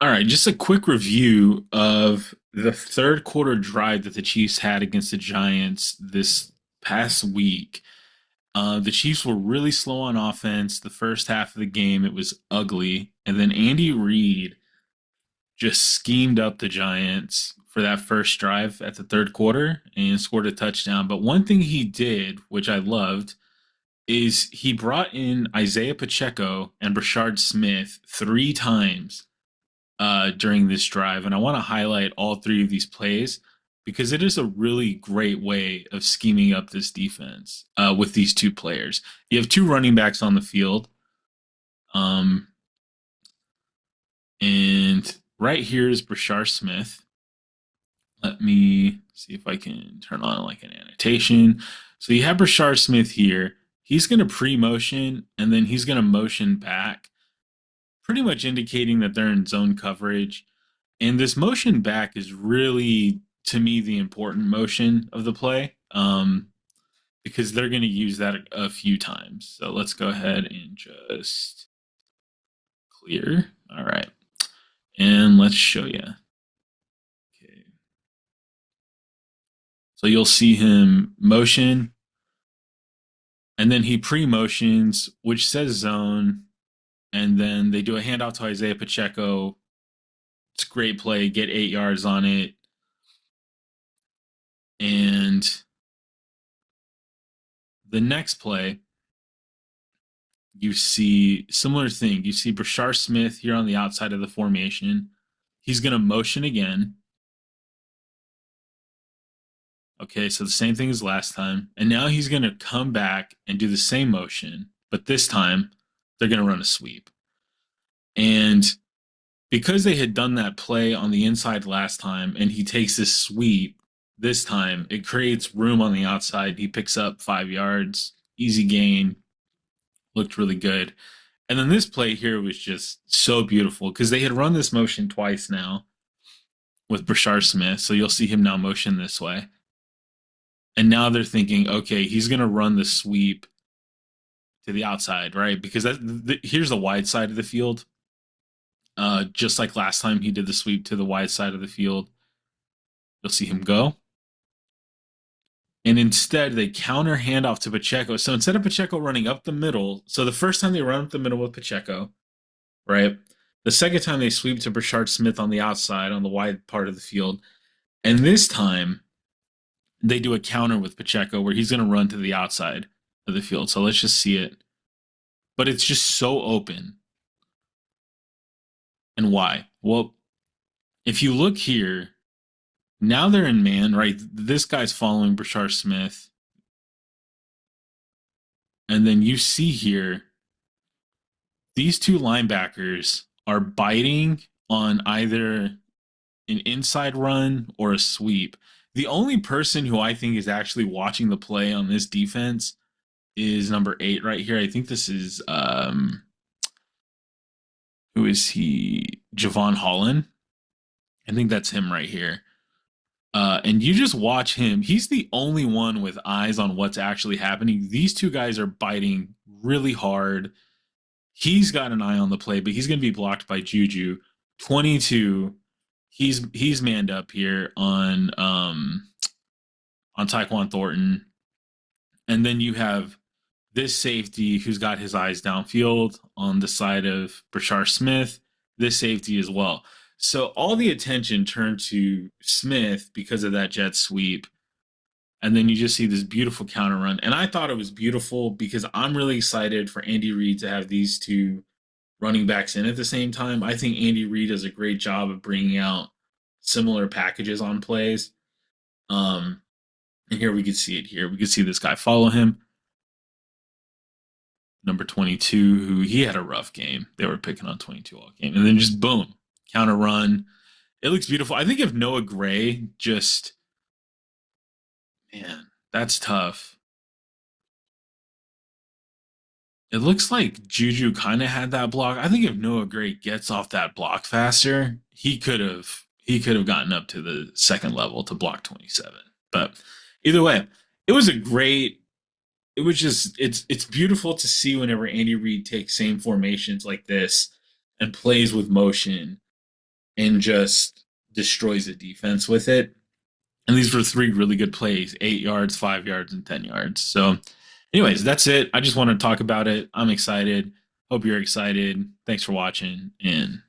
All right, just a quick review of the third quarter drive that the Chiefs had against the Giants this past week. The Chiefs were really slow on offense. The first half of the game, it was ugly. And then Andy Reid just schemed up the Giants for that first drive at the third quarter and scored a touchdown. But one thing he did, which I loved, is he brought in Isaiah Pacheco and Brashard Smith three times during this drive. And I want to highlight all three of these plays because it is a really great way of scheming up this defense with these two players. You have two running backs on the field. Um, and right here is Brashard Smith. Let me see if I can turn on like an annotation. So you have Brashard Smith here. He's going to pre-motion and then he's going to motion back, pretty much indicating that they're in zone coverage. And this motion back is really, to me, the important motion of the play because they're going to use that a few times. So let's go ahead and just clear. All right. And let's show you. Okay. So you'll see him motion, and then he pre-motions, which says zone, and then they do a handoff to Isaiah Pacheco. It's a great play, get 8 yards on it. And the next play, you see similar thing. You see Brashard Smith here on the outside of the formation. He's going to motion again. Okay, so the same thing as last time. And now he's going to come back and do the same motion, but this time they're going to run a sweep. And because they had done that play on the inside last time and he takes this sweep this time, it creates room on the outside. He picks up 5 yards, easy gain, looked really good. And then this play here was just so beautiful because they had run this motion twice now with Brashard Smith. So you'll see him now motion this way. And now they're thinking, okay, he's going to run the sweep to the outside, right? Because here's the wide side of the field. Just like last time he did the sweep to the wide side of the field. You'll see him go. And instead, they counter handoff to Pacheco. So instead of Pacheco running up the middle, so the first time they run up the middle with Pacheco, right? The second time they sweep to Brashard Smith on the outside, on the wide part of the field. And this time, they do a counter with Pacheco where he's going to run to the outside of the field. So let's just see it. But it's just so open. And why? Well, if you look here, now they're in man, right? This guy's following Brashard Smith. And then you see here, these two linebackers are biting on either an inside run or a sweep. The only person who I think is actually watching the play on this defense is number 8 right here. I think this is who is he? Javon Holland. I think that's him right here. And you just watch him. He's the only one with eyes on what's actually happening. These two guys are biting really hard. He's got an eye on the play, but he's going to be blocked by Juju. 22. He's manned up here on Tyquan Thornton. And then you have this safety who's got his eyes downfield on the side of Brashard Smith. This safety as well. So all the attention turned to Smith because of that jet sweep. And then you just see this beautiful counter run. And I thought it was beautiful because I'm really excited for Andy Reid to have these two running backs in at the same time. I think Andy Reid does a great job of bringing out similar packages on plays. And here we could see it here. We could see this guy follow him. Number 22, who he had a rough game. They were picking on 22 all game. And then just boom, counter run. It looks beautiful. I think if Noah Gray just, man, that's tough. It looks like Juju kind of had that block. I think if Noah Gray gets off that block faster, he could have gotten up to the second level to block 27. But either way, it was a great. It was just it's beautiful to see whenever Andy Reid takes same formations like this and plays with motion. and just destroys the defense with it. And these were three really good plays: 8 yards, 5 yards, and 10 yards. So, anyways, that's it. I just want to talk about it. I'm excited. Hope you're excited. Thanks for watching, and